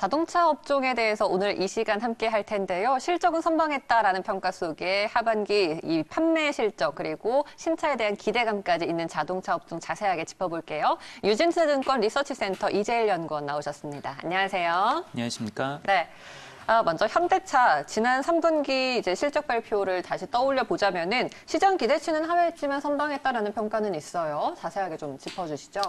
자동차 업종에 대해서 오늘 이 시간 함께 할 텐데요. 실적은 선방했다라는 평가 속에 하반기 이 판매 실적 그리고 신차에 대한 기대감까지 있는 자동차 업종 자세하게 짚어볼게요. 유진스증권 리서치센터 이재일 연구원 나오셨습니다. 안녕하세요. 안녕하십니까? 네. 먼저 현대차 지난 3분기 이제 실적 발표를 다시 떠올려 보자면은 시장 기대치는 하회했지만 선방했다라는 평가는 있어요. 자세하게 좀 짚어주시죠.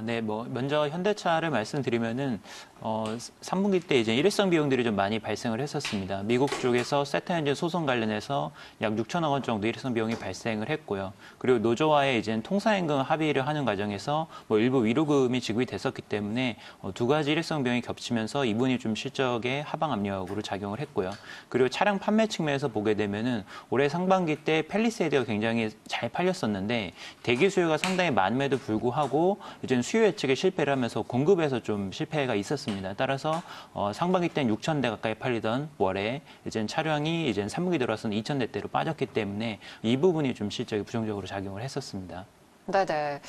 네, 먼저 현대차를 말씀드리면은, 3분기 때 이제 일회성 비용들이 좀 많이 발생을 했었습니다. 미국 쪽에서 세타 엔진 소송 관련해서 약 6천억 원 정도 일회성 비용이 발생을 했고요. 그리고 노조와의 이제 통사임금 합의를 하는 과정에서 일부 위로금이 지급이 됐었기 때문에 두 가지 일회성 비용이 겹치면서 이분이 좀 실적에 하방 압력으로 작용을 했고요. 그리고 차량 판매 측면에서 보게 되면은 올해 상반기 때 팰리세이드가 굉장히 잘 팔렸었는데 대기 수요가 상당히 많음에도 불구하고 이제 수요 예측에 실패를 하면서 공급에서 좀 실패가 있었습니다. 따라서 상반기 때는 6,000대 가까이 팔리던 월에 이제 차량이 이제 3분기 들어와서는 2,000대대로 빠졌기 때문에 이 부분이 좀 실적에 부정적으로 작용을 했었습니다. 네네.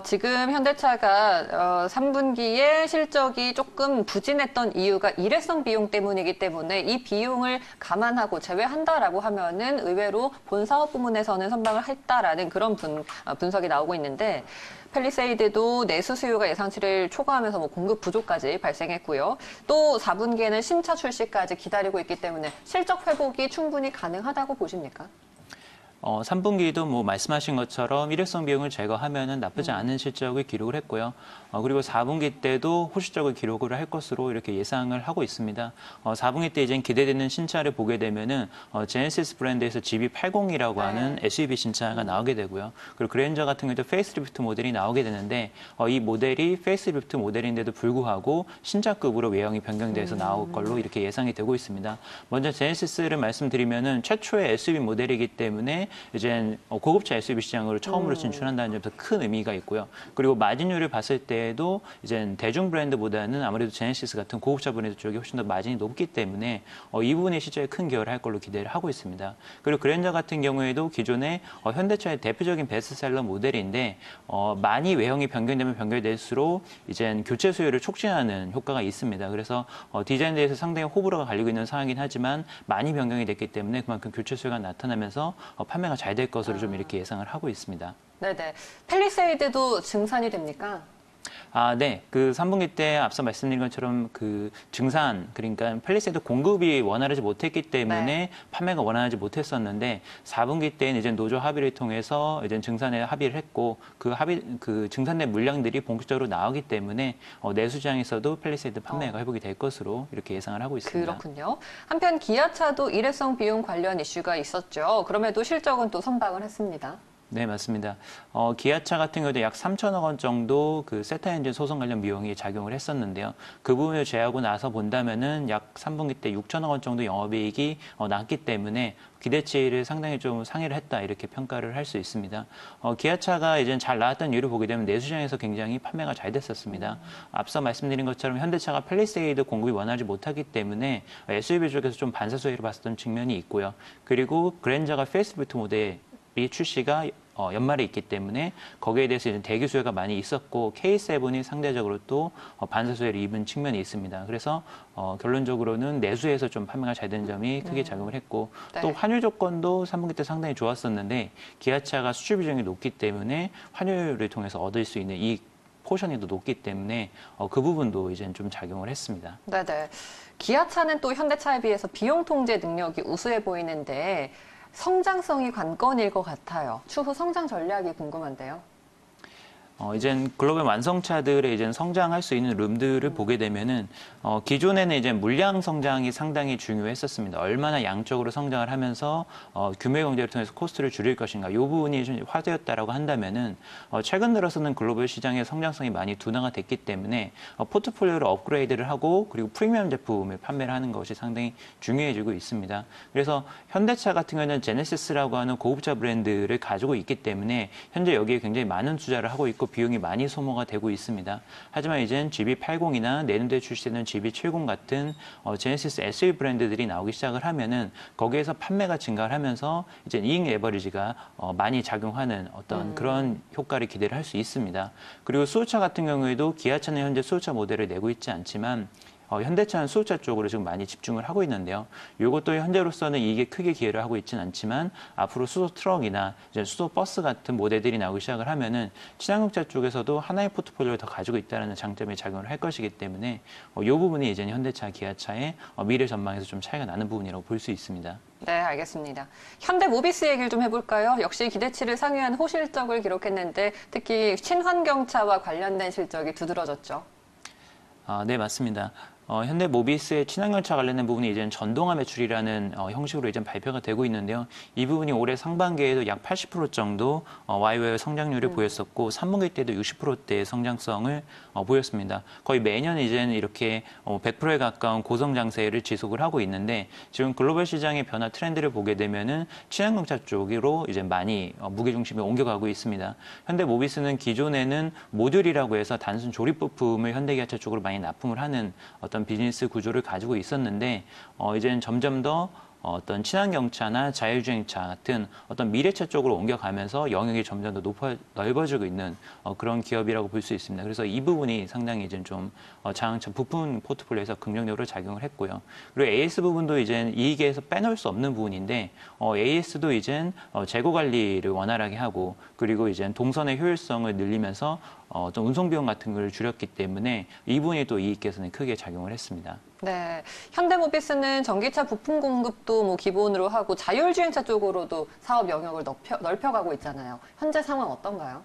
지금 현대차가 3분기에 실적이 조금 부진했던 이유가 일회성 비용 때문이기 때문에 이 비용을 감안하고 제외한다라고 하면은 의외로 본 사업 부문에서는 선방을 했다라는 그런 분석이 나오고 있는데 팰리세이드도 내수 수요가 예상치를 초과하면서 공급 부족까지 발생했고요. 또 4분기에는 신차 출시까지 기다리고 있기 때문에 실적 회복이 충분히 가능하다고 보십니까? 3분기도 말씀하신 것처럼 일회성 비용을 제거하면은 나쁘지 않은 실적을 기록을 했고요. 그리고 4분기 때도 호실적을 기록을 할 것으로 이렇게 예상을 하고 있습니다. 4분기 때 이제 기대되는 신차를 보게 되면은 제네시스 브랜드에서 GB80이라고 하는 SUV 신차가 나오게 되고요. 그리고 그랜저 같은 경우도 페이스리프트 모델이 나오게 되는데 이 모델이 페이스리프트 모델인데도 불구하고 신차급으로 외형이 변경돼서 나올 걸로 이렇게 예상이 되고 있습니다. 먼저 제네시스를 말씀드리면은 최초의 SUV 모델이기 때문에 이제 고급차 SUV 시장으로 처음으로 진출한다는 점에서 큰 의미가 있고요. 그리고 마진율을 봤을 때에도 이제 대중 브랜드보다는 아무래도 제네시스 같은 고급차 브랜드 쪽이 훨씬 더 마진이 높기 때문에 이 부분이 실제로 큰 기여를 할 걸로 기대를 하고 있습니다. 그리고 그랜저 같은 경우에도 기존의 현대차의 대표적인 베스트셀러 모델인데 많이 외형이 변경되면 변경될수록 이제 교체 수요를 촉진하는 효과가 있습니다. 그래서 디자인에 대해서 상당히 호불호가 갈리고 있는 상황이긴 하지만 많이 변경이 됐기 때문에 그만큼 교체 수요가 나타나면서 판매가 잘 될 것으로 좀 이렇게 예상을 하고 있습니다. 네네. 팰리세이드도 증산이 됩니까? 네. 그 3분기 때 앞서 말씀드린 것처럼 그 증산, 그러니까 팰리세이드 공급이 원활하지 못했기 때문에 판매가 원활하지 못했었는데 4분기 때는 이제 노조 합의를 통해서 이제 증산에 합의를 했고 그 증산된 물량들이 본격적으로 나오기 때문에 내수시장에서도 팰리세이드 판매가 회복이 될 것으로 이렇게 예상을 하고 있습니다. 그렇군요. 한편 기아차도 일회성 비용 관련 이슈가 있었죠. 그럼에도 실적은 또 선방을 했습니다. 네, 맞습니다. 기아차 같은 경우도 약 3천억 원 정도 그 세타 엔진 소송 관련 비용이 작용을 했었는데요. 그 부분을 제외하고 나서 본다면은 약 3분기 때 6천억 원 정도 영업이익이 났기 때문에 기대치를 상당히 좀 상회를 했다 이렇게 평가를 할 수 있습니다. 기아차가 이제 잘 나왔던 이유를 보게 되면 내수시장에서 굉장히 판매가 잘 됐었습니다. 앞서 말씀드린 것처럼 현대차가 팰리세이드 공급이 원활하지 못하기 때문에 SUV 쪽에서 좀 반사수혜를 봤었던 측면이 있고요. 그리고 그랜저가 페이스리프트 모델 이 출시가 연말에 있기 때문에 거기에 대해서 이제 대기 수요가 많이 있었고 K7이 상대적으로 또 반사 수혜를 입은 측면이 있습니다. 그래서 결론적으로는 내수에서 좀 판매가 잘 된 점이 크게 작용을 했고 또 환율 조건도 3분기 때 상당히 좋았었는데 기아차가 수출 비중이 높기 때문에 환율을 통해서 얻을 수 있는 이 포션이 더 높기 때문에 그 부분도 이제 좀 작용을 했습니다. 네네. 기아차는 또 현대차에 비해서 비용 통제 능력이 우수해 보이는데 성장성이 관건일 것 같아요. 추후 성장 전략이 궁금한데요. 이젠 글로벌 완성차들의 이제 성장할 수 있는 룸들을 보게 되면은 기존에는 이제 물량 성장이 상당히 중요했었습니다. 얼마나 양적으로 성장을 하면서 규모 경제를 통해서 코스트를 줄일 것인가 이 부분이 좀 화제였다라고 한다면은 최근 들어서는 글로벌 시장의 성장성이 많이 둔화가 됐기 때문에 포트폴리오를 업그레이드를 하고 그리고 프리미엄 제품을 판매를 하는 것이 상당히 중요해지고 있습니다. 그래서 현대차 같은 경우는 제네시스라고 하는 고급차 브랜드를 가지고 있기 때문에 현재 여기에 굉장히 많은 투자를 하고 있고 비용이 많이 소모가 되고 있습니다. 하지만 이젠 GB80이나 내년도에 출시되는 GB70 같은 제네시스 SUV 브랜드들이 나오기 시작을 하면은 거기에서 판매가 증가를 하면서 이제 이익 레버리지가 많이 작용하는 어떤 그런 효과를 기대를 할 수 있습니다. 그리고 수소차 같은 경우에도 기아차는 현재 수소차 모델을 내고 있지 않지만 현대차는 수소차 쪽으로 지금 많이 집중을 하고 있는데요. 이것도 현재로서는 이익에 크게 기여를 하고 있지는 않지만 앞으로 수소 트럭이나 이제 수소 버스 같은 모델들이 나오기 시작을 하면은 친환경차 쪽에서도 하나의 포트폴리오를 더 가지고 있다는 장점이 작용을 할 것이기 때문에 이 부분이 이제 현대차, 기아차의 미래 전망에서 좀 차이가 나는 부분이라고 볼 수 있습니다. 네, 알겠습니다. 현대모비스 얘기를 좀 해볼까요? 역시 기대치를 상회한 호실적을 기록했는데 특히 친환경차와 관련된 실적이 두드러졌죠. 네, 맞습니다. 현대모비스의 친환경차 관련된 부분이 이제 전동화 매출이라는 형식으로 이제 발표가 되고 있는데요. 이 부분이 올해 상반기에도 약 80% 정도 YoY 성장률을 보였었고 3분기 때도 60%대의 성장성을 보였습니다. 거의 매년 이제는 이렇게 100%에 가까운 고성장세를 지속을 하고 있는데 지금 글로벌 시장의 변화 트렌드를 보게 되면은 친환경차 쪽으로 이제 많이 무게중심이 옮겨가고 있습니다. 현대모비스는 기존에는 모듈이라고 해서 단순 조립 부품을 현대기아차 쪽으로 많이 납품을 하는 어떤 비즈니스 구조를 가지고 있었는데 이제는 점점 더 어떤 친환경차나 자율주행차 같은 어떤 미래차 쪽으로 옮겨가면서 영역이 점점 더 넓어지고 있는 그런 기업이라고 볼 수 있습니다. 그래서 이 부분이 상당히 이제 좀 자동차 부품 포트폴리오에서 긍정적으로 작용을 했고요. 그리고 AS 부분도 이제 이익에서 빼놓을 수 없는 부분인데 AS도 이제 재고 관리를 원활하게 하고 그리고 이제 동선의 효율성을 늘리면서 어떤 운송 비용 같은 걸 줄였기 때문에 이 부분이 또 이익 개선에 크게 작용을 했습니다. 네, 현대모비스는 전기차 부품 공급도 뭐 기본으로 하고 자율주행차 쪽으로도 사업 영역을 넓혀가고 있잖아요. 현재 상황 어떤가요?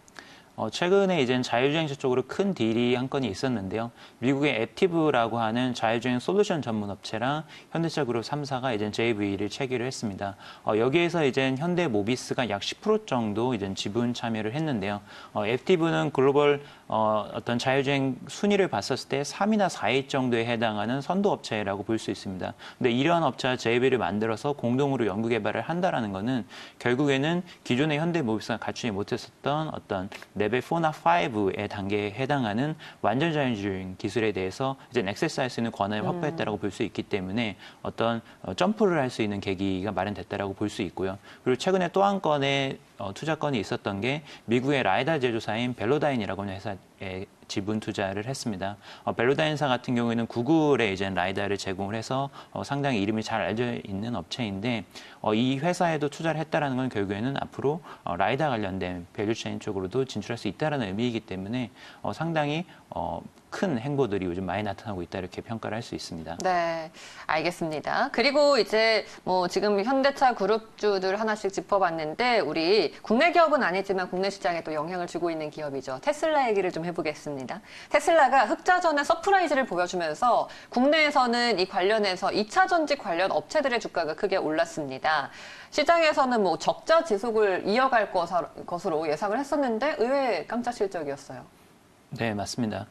최근에 이제 자율주행차 쪽으로 큰 딜이 한 건이 있었는데요. 미국의 앱티브라고 하는 자율주행 솔루션 전문 업체랑 현대차 그룹 3사가 이제 JV를 체결을 했습니다. 여기에서 이제 현대모비스가 약 10% 정도 이제 지분 참여를 했는데요. 앱티브는 글로벌 어떤 자율주행 순위를 봤었을 때 3위나 4위 정도에 해당하는 선도 업체라고 볼 수 있습니다. 근데 이러한 업체와 JV를 만들어서 공동으로 연구 개발을 한다라는 거는 결국에는 기존의 현대모비스가 갖추지 못했었던 어떤 레벨 4나 5의 단계에 해당하는 완전 자율주행 기술에 대해서 이제 액세스할 수 있는 권한을 확보했다라고 볼 수 있기 때문에 어떤 점프를 할 수 있는 계기가 마련됐다라고 볼 수 있고요. 그리고 최근에 또 한 건의 투자 건이 있었던 게 미국의 라이다 제조사인 벨로다인이라고 하는 회사에 지분 투자를 했습니다. 벨로다인사 같은 경우에는 구글에 이제 라이다를 제공을 해서 상당히 이름이 잘 알려져 있는 업체인데 이 회사에도 투자를 했다라는 건 결국에는 앞으로 라이다 관련된 밸류체인 쪽으로도 진출할 수 있다라는 의미이기 때문에 상당히 큰 행보들이 요즘 많이 나타나고 있다 이렇게 평가를 할 수 있습니다. 네, 알겠습니다. 그리고 이제 뭐 지금 현대차 그룹주들 하나씩 짚어봤는데 우리 국내 기업은 아니지만 국내 시장에 또 영향을 주고 있는 기업이죠. 테슬라 얘기를 좀 해보겠습니다. 테슬라가 흑자 전에 서프라이즈를 보여주면서 국내에서는 이 관련해서 2차 전지 관련 업체들의 주가가 크게 올랐습니다. 시장에서는 뭐 적자 지속을 이어갈 것으로 예상을 했었는데 의외의 깜짝 실적이었어요. 네, 맞습니다.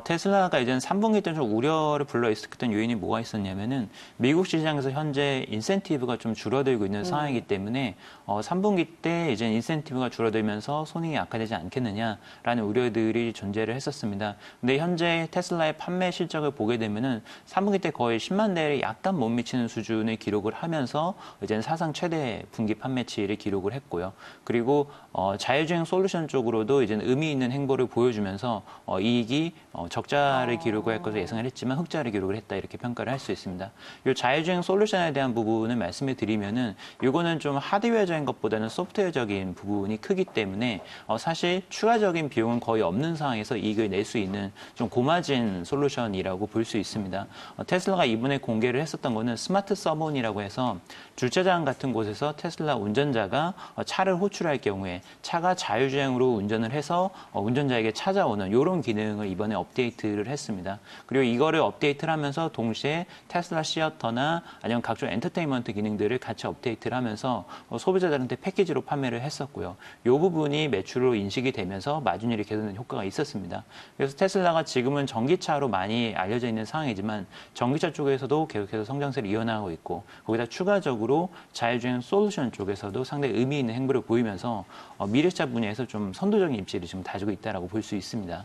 테슬라가 이제 3분기 때 좀 우려를 불러일으켰던 요인이 뭐가 있었냐면은 미국 시장에서 현재 인센티브가 좀 줄어들고 있는 상황이기 때문에 3분기 때 이제 인센티브가 줄어들면서 손익이 악화되지 않겠느냐라는 우려들이 존재를 했었습니다. 근데 현재 테슬라의 판매 실적을 보게 되면은 3분기 때 거의 10만 대를 약간 못 미치는 수준을 기록을 하면서 이제는 사상 최대 분기 판매치를 기록을 했고요. 그리고 자율주행 솔루션 쪽으로도 이제는 의미 있는 행보를 보여주면서 이익이 적자를 기록을 할 것을 예상을 했지만 흑자를 기록을 했다 이렇게 평가를 할 수 있습니다. 이 자율주행 솔루션에 대한 부분을 말씀을 드리면은 이거는 좀 하드웨어적인 것보다는 소프트웨어적인 부분이 크기 때문에 사실 추가적인 비용은 거의 없는 상황에서 이익을 낼 수 있는 좀 고마진 솔루션이라고 볼 수 있습니다. 테슬라가 이번에 공개를 했었던 거는 스마트 서몬이라고 해서 주차장 같은 곳에서 테슬라 운전자가 차를 호출할 경우에 차가 자율주행으로 운전을 해서 운전자에게 찾아오는 이런 기능을 이번에 업데이트를 했습니다. 그리고 이거를 업데이트를 하면서 동시에 테슬라 시어터나 아니면 각종 엔터테인먼트 기능들을 같이 업데이트를 하면서 소비자들한테 패키지로 판매를 했었고요. 이 부분이 매출로 인식이 되면서 마진율이 개선된 효과가 있었습니다. 그래서 테슬라가 지금은 전기차로 많이 알려져 있는 상황이지만 전기차 쪽에서도 계속해서 성장세를 이어나가고 있고 거기다 추가적으로 자율주행 솔루션 쪽에서도 상당히 의미 있는 행보를 보이면서 미래차 분야에서 좀 선도적인 입지를 지금 다지고 있다고 볼 수 있습니다.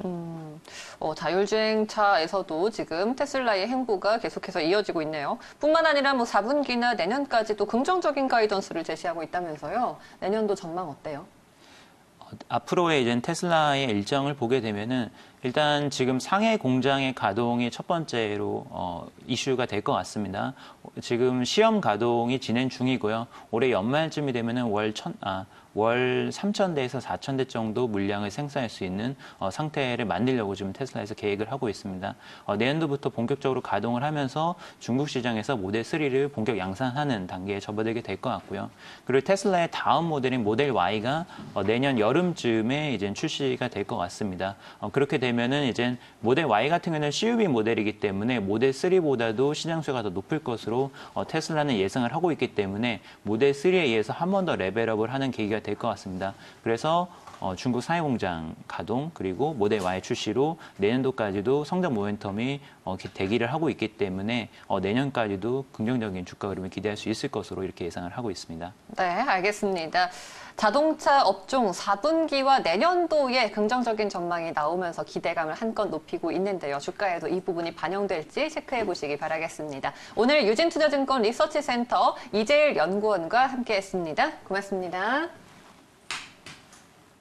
자율주행차에서도 지금 테슬라의 행보가 계속해서 이어지고 있네요. 뿐만 아니라 뭐 4분기나 내년까지 또 긍정적인 가이던스를 제시하고 있다면서요. 내년도 전망 어때요? 앞으로의 이제 테슬라의 일정을 보게 되면은 일단 지금 상해 공장의 가동이 첫 번째로 이슈가 될 것 같습니다. 지금 시험 가동이 진행 중이고요. 올해 연말쯤이 되면은 월 3,000대에서 4,000대 정도 물량을 생산할 수 있는 상태를 만들려고 지금 테슬라에서 계획을 하고 있습니다. 내년도부터 본격적으로 가동을 하면서 중국 시장에서 모델 3를 본격 양산하는 단계에 접어들게 될 것 같고요. 그리고 테슬라의 다음 모델인 모델 Y가 내년 여름쯤에 이제 출시가 될 것 같습니다. 그렇게 되면은 이제 모델 Y 같은 경우는 CUV 모델이기 때문에 모델 3보다도 시장 수요가 더 높을 것으로 테슬라는 예상을 하고 있기 때문에 모델 3에 의해서 한 번 더 레벨업을 하는 계기가 될 것 같습니다. 그래서 중국 상해 공장 가동 그리고 모델 Y 출시로 내년도까지도 성장 모멘텀이 대기를 하고 있기 때문에 내년까지도 긍정적인 주가 흐름을 기대할 수 있을 것으로 이렇게 예상을 하고 있습니다. 네, 알겠습니다. 자동차 업종 4분기와 내년도에 긍정적인 전망이 나오면서 기대감을 한껏 높이고 있는데요. 주가에도 이 부분이 반영될지 체크해 보시기 바라겠습니다. 오늘 유진투자증권 리서치센터 이재일 연구원과 함께했습니다. 고맙습니다.